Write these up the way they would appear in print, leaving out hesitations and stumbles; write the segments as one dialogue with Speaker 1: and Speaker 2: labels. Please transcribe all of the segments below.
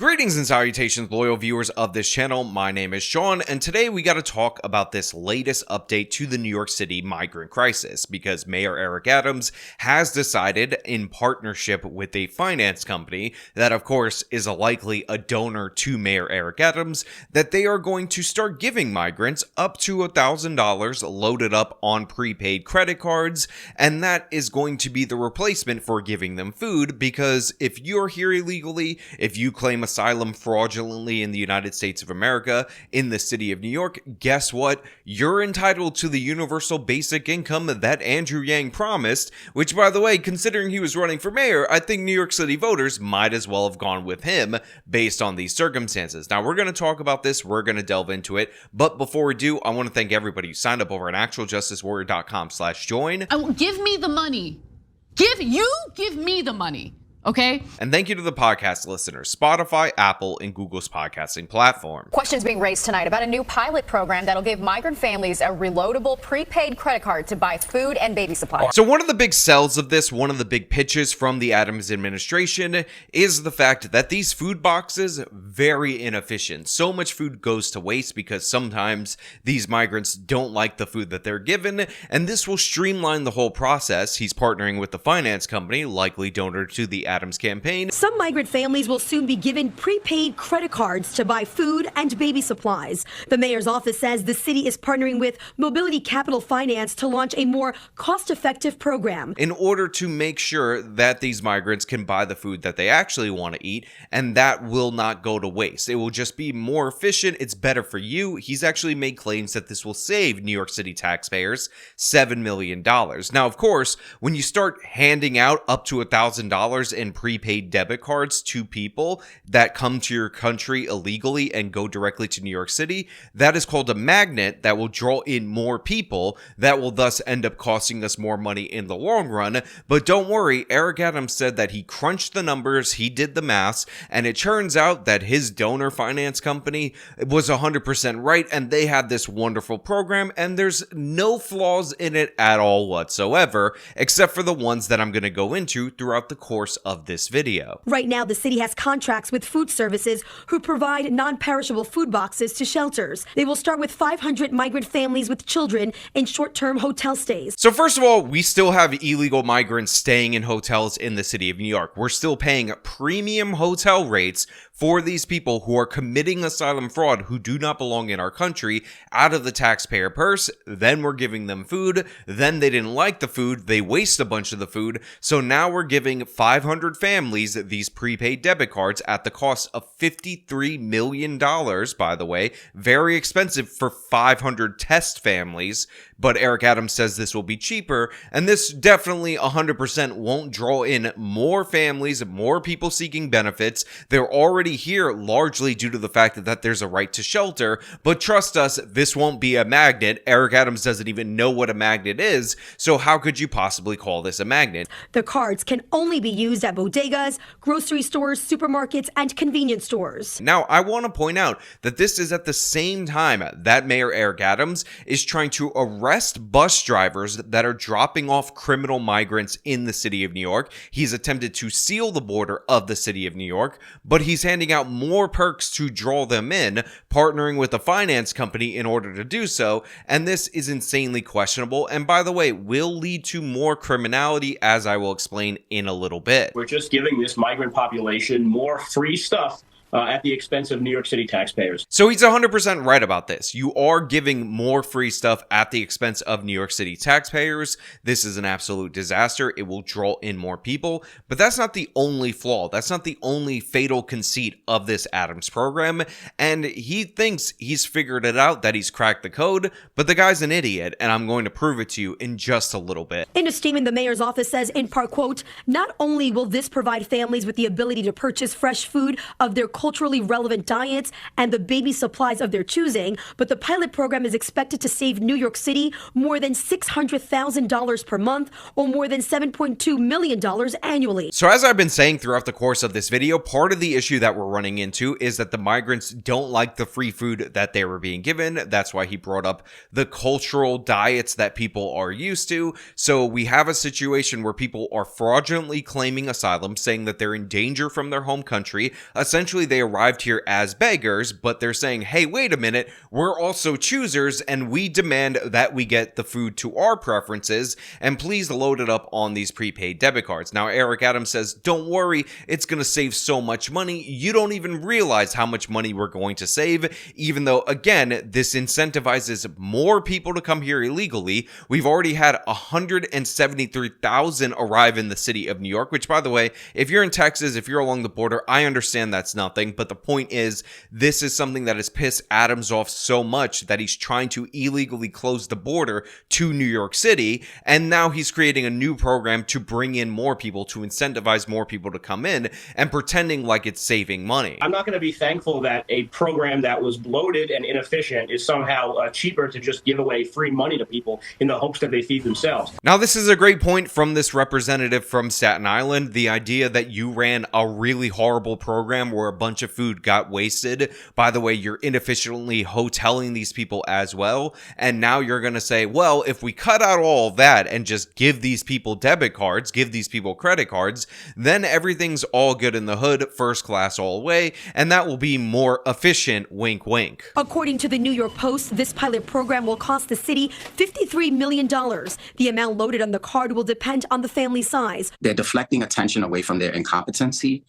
Speaker 1: Greetings and salutations, loyal viewers of this channel. My name is Sean, and today we got to talk about this latest update to the New York City migrant crisis, because Mayor Eric Adams has decided, in partnership with a finance company that of course is likely a donor to Mayor Eric Adams, that they are going to start giving migrants up to $1,000 loaded up on prepaid credit cards, and that is going to be the replacement for giving them food. Because if you're here illegally, if you claim asylum fraudulently in the United States of America, in the city of New York, guess what? You're entitled to the universal basic income that Andrew Yang promised, which, by the way, considering he was running for mayor, I think New York City voters might as well have gone with him based on these circumstances. Now, we're going to talk about this, we're going to delve into it, but before we do, I want to thank everybody who signed up over at actualjusticewarrior.com/join.
Speaker 2: Give me the money. Give me the money. Okay.
Speaker 1: And thank you to the podcast listeners, Spotify, Apple, and Google's podcasting platform.
Speaker 3: Questions being raised tonight about a new pilot program that'll give migrant families a reloadable prepaid credit card to buy food and baby supplies.
Speaker 1: So one of the big sells of this, one of the big pitches from the Adams administration, is the fact that these food boxes, very inefficient. So much food goes to waste because sometimes these migrants don't like the food that they're given, and this will streamline the whole process. He's partnering with the finance company, likely donor to the Adams campaign.
Speaker 4: Some migrant families will soon be given prepaid credit cards to buy food and baby supplies. The mayor's office says the city is partnering with Mobility Capital Finance to launch a more cost-effective program
Speaker 1: in order to make sure that these migrants can buy the food that they actually want to eat, and that will not go to waste. It will just be more efficient. It's better for you. He's actually made claims that this will save New York City taxpayers $7 million. Now, of course, when you start handing out up to $1,000 in prepaid debit cards to people that come to your country illegally and go directly to New York City, that is called a magnet that will draw in more people, that will thus end up costing us more money in the long run. But don't worry, Eric Adams said that he crunched the numbers, he did the maths, and it turns out that his donor finance company was 100% right, and they had this wonderful program, and there's no flaws in it at all whatsoever, except for the ones that I'm going to go into throughout the course of this video.
Speaker 4: Right now, the city has contracts with food services who provide non-perishable food boxes to shelters. They will start with 500 migrant families with children in short-term hotel stays.
Speaker 1: So first of all, we still have illegal migrants staying in hotels in the city of New York. We're still paying premium hotel rates for these people who are committing asylum fraud, who do not belong in our country, out of the taxpayer purse. Then we're giving them food. Then they didn't like the food. They waste a bunch of the food. So now we're giving 500 families these prepaid debit cards at the cost of $53 million, by the way. Very expensive for 500 test families. But Eric Adams says this will be cheaper, and this definitely 100% won't draw in more families, more people seeking benefits. They're already here largely due to the fact that there's a right to shelter, but trust us, this won't be a magnet. Eric Adams doesn't even know what a magnet is, so how could you possibly call this a magnet?
Speaker 4: The cards can only be used at bodegas, grocery stores, supermarkets, and convenience stores.
Speaker 1: Now, I want to point out that this is at the same time that Mayor Eric Adams is trying to arrest bus drivers that are dropping off criminal migrants in the city of New York. He's attempted to seal the border of the city of New York, but he's handing out more perks to draw them in, partnering with a finance company in order to do so, and this is insanely questionable, and by the way, will lead to more criminality, as I will explain in a little bit.
Speaker 5: We're just giving this migrant population more free stuff at the expense of New York City taxpayers.
Speaker 1: So he's 100% right about this. You are giving more free stuff at the expense of New York City taxpayers. This is an absolute disaster. It will draw in more people, but that's not the only flaw. That's not the only fatal conceit of this Adams program, and he thinks he's figured it out, that he's cracked the code, but the guy's an idiot, and I'm going to prove it to you in just a little bit.
Speaker 4: In a statement, the mayor's office says, in part, quote, "Not only will this provide families with the ability to purchase fresh food of their culturally relevant diets and the baby supplies of their choosing, but the pilot program is expected to save New York City more than $600,000 per month, or more than $7.2 million annually."
Speaker 1: So as I've been saying throughout the course of this video, part of the issue that we're running into is that the migrants don't like the free food that they were being given. That's why he brought up the cultural diets that people are used to. So we have a situation where people are fraudulently claiming asylum, saying that they're in danger from their home country. Essentially, they arrived here as beggars, but they're saying, hey, wait a minute, we're also choosers and we demand that we get the food to our preferences, and please load it up on these prepaid debit cards. Now, Eric Adams says, don't worry, it's going to save so much money. You don't even realize how much money we're going to save, even though, again, this incentivizes more people to come here illegally. We've already had 173,000 arrive in the city of New York, which, by the way, if you're in Texas, if you're along the border, I understand that's nothing, but the point is, this is something that has pissed Adams off so much that he's trying to illegally close the border to New York City, and now he's creating a new program to bring in more people, to incentivize more people to come in, and pretending like it's saving money.
Speaker 5: I'm not going to be thankful that a program that was bloated and inefficient is somehow cheaper to just give away free money to people in the hopes that they feed themselves.
Speaker 1: Now, this is a great point from this representative from Staten Island. The idea that you ran a really horrible program where a bunch of food got wasted. By the way, you're inefficiently hoteling these people as well. And now you're going to say, well, if we cut out all of that and just give these people debit cards, give these people credit cards, then everything's all good in the hood, first class all the way, and that will be more efficient, wink, wink.
Speaker 4: According to the New York Post, this pilot program will cost the city $53 million. The amount loaded on the card will depend on the family size.
Speaker 6: They're deflecting attention away from their incompetency,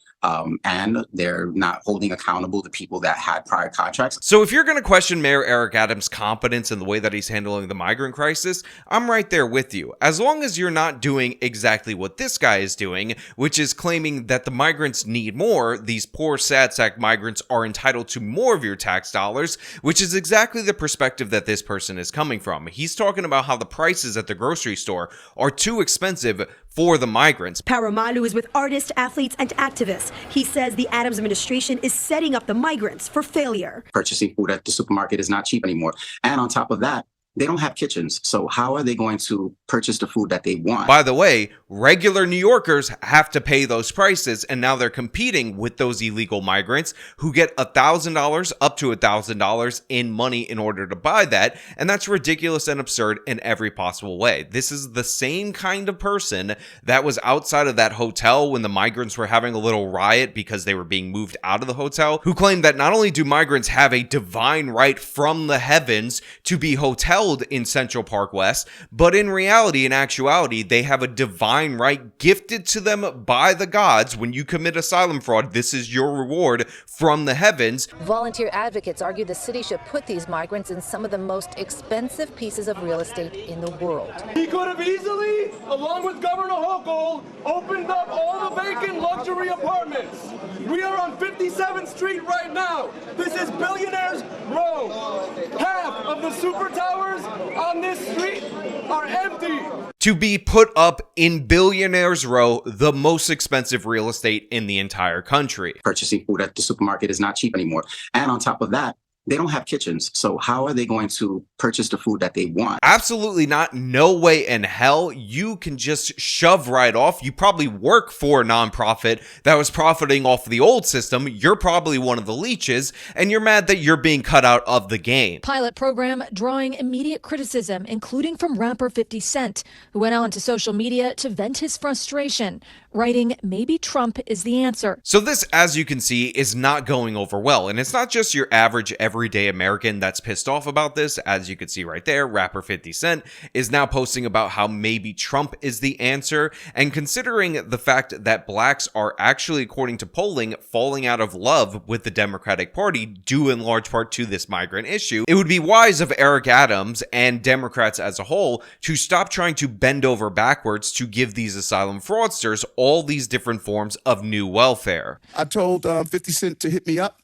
Speaker 6: and they're not holding accountable the people that had prior contracts.
Speaker 1: So if you're going to question Mayor Eric Adams' competence in the way that he's handling the migrant crisis, I'm right there with you. As long as you're not doing exactly what this guy is doing, which is claiming that the migrants need more, these poor sad sack migrants are entitled to more of your tax dollars, which is exactly the perspective that this person is coming from. He's talking about how the prices at the grocery store are too expensive for the migrants.
Speaker 4: Paramalu is with artists, athletes, and activists. He says the Adams administration is setting up the migrants for failure.
Speaker 6: Purchasing food at the supermarket is not cheap anymore. And on top of that, they don't have kitchens. So how are they going to purchase the food that they want?
Speaker 1: By the way, regular New Yorkers have to pay those prices, and now they're competing with those illegal migrants who get $1,000 up to $1,000 in money in order to buy that. And that's ridiculous and absurd in every possible way. This is the same kind of person that was outside of that hotel when the migrants were having a little riot because they were being moved out of the hotel, who claimed that not only do migrants have a divine right from the heavens to be hotel in Central Park West, but in reality, in actuality, they have a divine right gifted to them by the gods. When you commit asylum fraud, this is your reward from the heavens.
Speaker 7: Volunteer advocates argue the city should put these migrants in some of the most expensive pieces of real estate in the world.
Speaker 8: He could have easily, along with Governor Hochul, opened up all the vacant luxury apartments. We are on 57th Street right now. This is Billionaires Row. Half of the super towers on this street are empty.
Speaker 1: To be put up in Billionaires Row, the most expensive real estate in the entire country.
Speaker 6: Purchasing food at the supermarket is not cheap anymore. And on top of that, they don't have kitchens. So how are they going to purchase the food that they want?
Speaker 1: Absolutely not. No way in hell. You can just shove right off. You probably work for a nonprofit that was profiting off the old system. You're probably one of the leeches, and you're mad that you're being cut out of the game.
Speaker 9: Pilot program drawing immediate criticism, including from rapper 50 Cent, who went on to social media to vent his frustration, writing, "Maybe Trump is the answer."
Speaker 1: So this, as you can see, is not going over well. And it's not just your average everyday American that's pissed off about this. As you can see right there, rapper 50 Cent is now posting about how maybe Trump is the answer. And considering the fact that blacks are actually, according to polling, falling out of love with the Democratic Party, due in large part to this migrant issue, it would be wise of Eric Adams and Democrats as a whole to stop trying to bend over backwards to give these asylum fraudsters all these different forms of new welfare.
Speaker 10: I told 50 Cent to hit me up.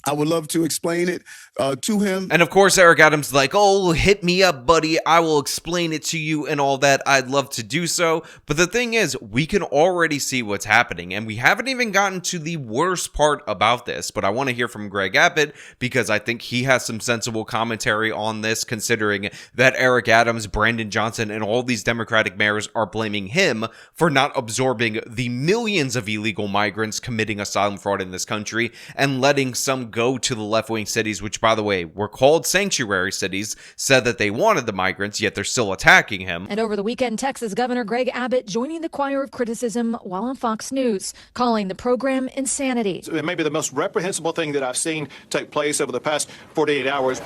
Speaker 10: I would love to explain it to him.
Speaker 1: And of course, Eric Adams like, oh, hit me up, buddy. I will explain it to you and all that. I'd love to do so. But the thing is, we can already see what's happening. And we haven't even gotten to the worst part about this. But I want to hear from Greg Abbott because I think he has some sensible commentary on this, considering that Eric Adams, Brandon Johnson, and all these Democratic mayors are blaming him for not absorbing the millions of illegal migrants committing asylum fraud in this country and letting some go to the left-wing cities, which, by the way, were called sanctuary cities, said that they wanted the migrants, yet they're still attacking him.
Speaker 9: And over the weekend, Texas Governor Greg Abbott joining the choir of criticism while on Fox News, calling the program insanity.
Speaker 11: It may be the most reprehensible thing that I've seen take place over the past 48 hours.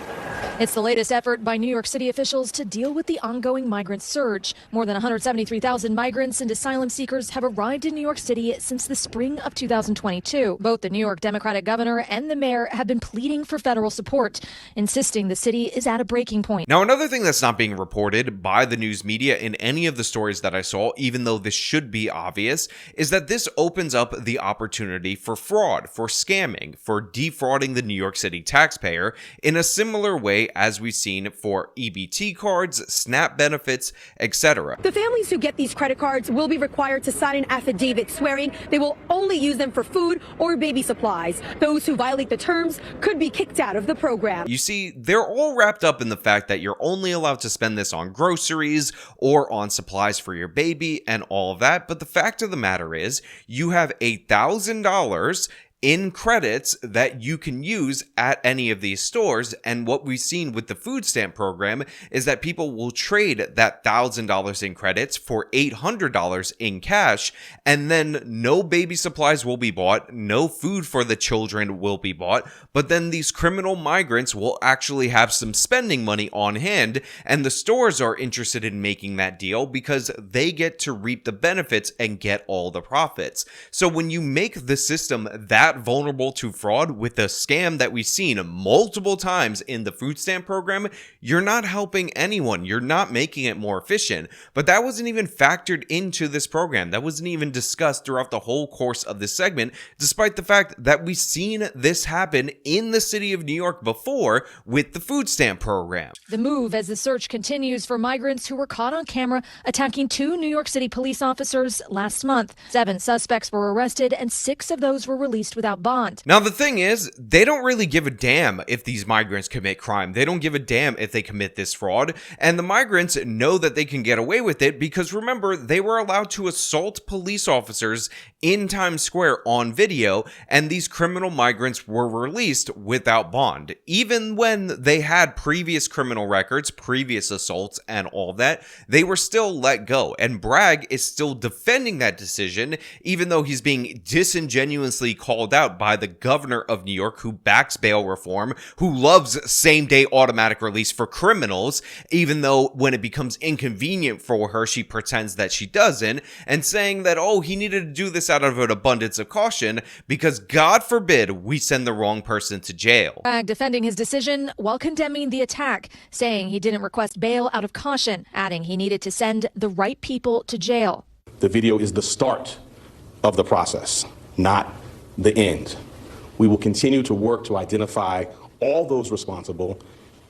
Speaker 9: It's the latest effort by New York City officials to deal with the ongoing migrant surge. More than 173,000 migrants and asylum seekers have arrived in New York City since the spring of 2022. Both the New York Democratic governor and the mayor have been pleading for federal support, insisting the city is at a breaking point.
Speaker 1: Now, another thing that's not being reported by the news media in any of the stories that I saw, even though this should be obvious, is that this opens up the opportunity for fraud, for scamming, for defrauding the New York City taxpayer in a similar way as we've seen for EBT cards, SNAP benefits, etc.
Speaker 4: The families who get these credit cards will be required to sign an affidavit swearing they will only use them for food or baby supplies. Those who violate the terms could be kicked out of the program.
Speaker 1: You see, they're all wrapped up in the fact that you're only allowed to spend this on groceries or on supplies for your baby and all of that, but the fact of the matter is you have $1,000 in credits that you can use at any of these stores. And what we've seen with the food stamp program is that people will trade that $1,000 in credits for $800 in cash, and then no baby supplies will be bought, no food for the children will be bought, but then these criminal migrants will actually have some spending money on hand, and the stores are interested in making that deal because they get to reap the benefits and get all the profits. So when you make the system that vulnerable to fraud with a scam that we've seen multiple times in the food stamp program, you're not helping anyone. You're not making it more efficient. But that wasn't even factored into this program. That wasn't even discussed throughout the whole course of this segment, despite the fact that we've seen this happen in the city of New York before with the food stamp program.
Speaker 9: The move as the search continues for migrants who were caught on camera attacking 2 New York City police officers last month. 7 suspects were arrested and 6 of those were released without bond.
Speaker 1: Now, the thing is, they don't really give a damn if these migrants commit crime. They don't give a damn if they commit this fraud. And the migrants know that they can get away with it because, remember, they were allowed to assault police officers in Times Square on video, and these criminal migrants were released without bond. Even when they had previous criminal records, previous assaults, and all that, they were still let go. And Bragg is still defending that decision, even though he's being disingenuously called out by the governor of New York, who backs bail reform, who loves same-day automatic release for criminals, even though when it becomes inconvenient for her, she pretends that she doesn't, and saying that, oh, he needed to do this out of an abundance of caution because, God forbid, we send the wrong person to jail.
Speaker 9: Bragg defending his decision while condemning the attack, saying he didn't request bail out of caution, adding he needed to send the right people to jail.
Speaker 11: The video is the start of the process, not the end. We will continue to work to identify all those responsible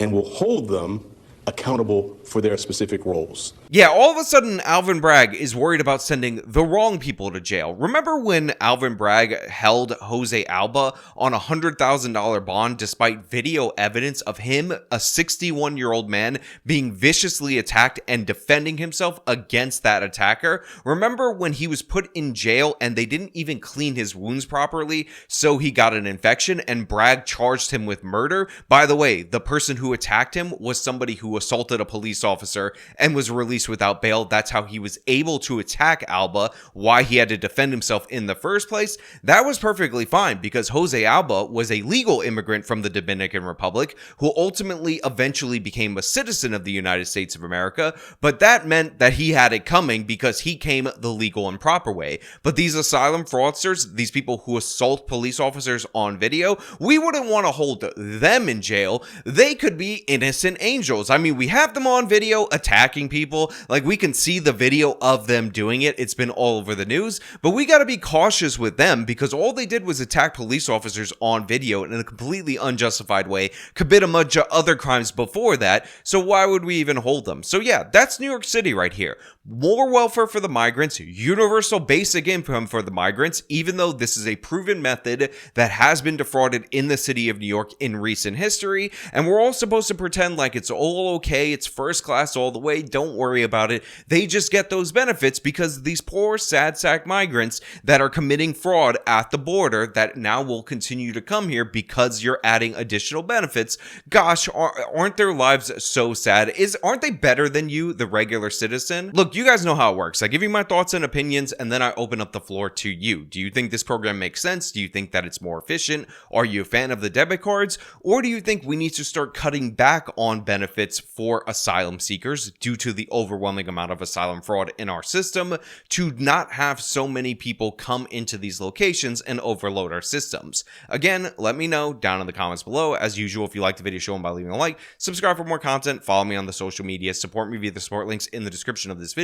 Speaker 11: and will hold them accountable for their specific roles.
Speaker 1: Yeah, all of a sudden, Alvin Bragg is worried about sending the wrong people to jail. Remember when Alvin Bragg held Jose Alba on a $100,000 bond despite video evidence of him, a 61-year-old man, being viciously attacked and defending himself against that attacker? Remember when he was put in jail and they didn't even clean his wounds properly, so he got an infection and Bragg charged him with murder? By the way, the person who attacked him was somebody who assaulted a police officer and was released without bail. That's how he was able to attack Alba, why he had to defend himself in the first place. That was perfectly fine because Jose Alba was a legal immigrant from the Dominican Republic who ultimately eventually became a citizen of the United States of America, but that meant that he had it coming because he came the legal and proper way. But these asylum fraudsters, these people who assault police officers on video, we wouldn't want to hold them in jail. They could be innocent angels. I mean, we have them on video attacking people. Like, we can see the video of them doing it. It's been all over the news. But we got to be cautious with them because all they did was attack police officers on video in a completely unjustified way, commit a bunch of other crimes before that. So why would we even hold them? So yeah, that's New York City right here. more welfare for the migrants, universal basic income for the migrants, even though this is a proven method that has been defrauded in the city of New York in recent history, and we're all supposed to pretend like it's all okay, it's first class all the way, don't worry about it. They just get those benefits because these poor sad sack migrants that are committing fraud at the border that now will continue to come here because you're adding additional benefits. Gosh, aren't their lives so sad? Aren't they better than you, the regular citizen? Look, you guys know how it works. I give you my thoughts and opinions, and then I open up the floor to you. Do you think this program makes sense? Do you think that it's more efficient? Are you a fan of the debit cards? Or do you think we need to start cutting back on benefits for asylum seekers due to the overwhelming amount of asylum fraud in our system to not have so many people come into these locations and overload our systems? Again, let me know down in the comments below. As usual, if you like the video, show them by leaving a like, subscribe for more content, follow me on the social media, support me via the support links in the description of this video.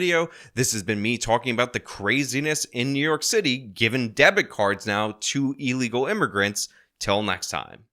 Speaker 1: This has been me talking about the craziness in New York City, giving debit cards now to illegal immigrants. Till next time.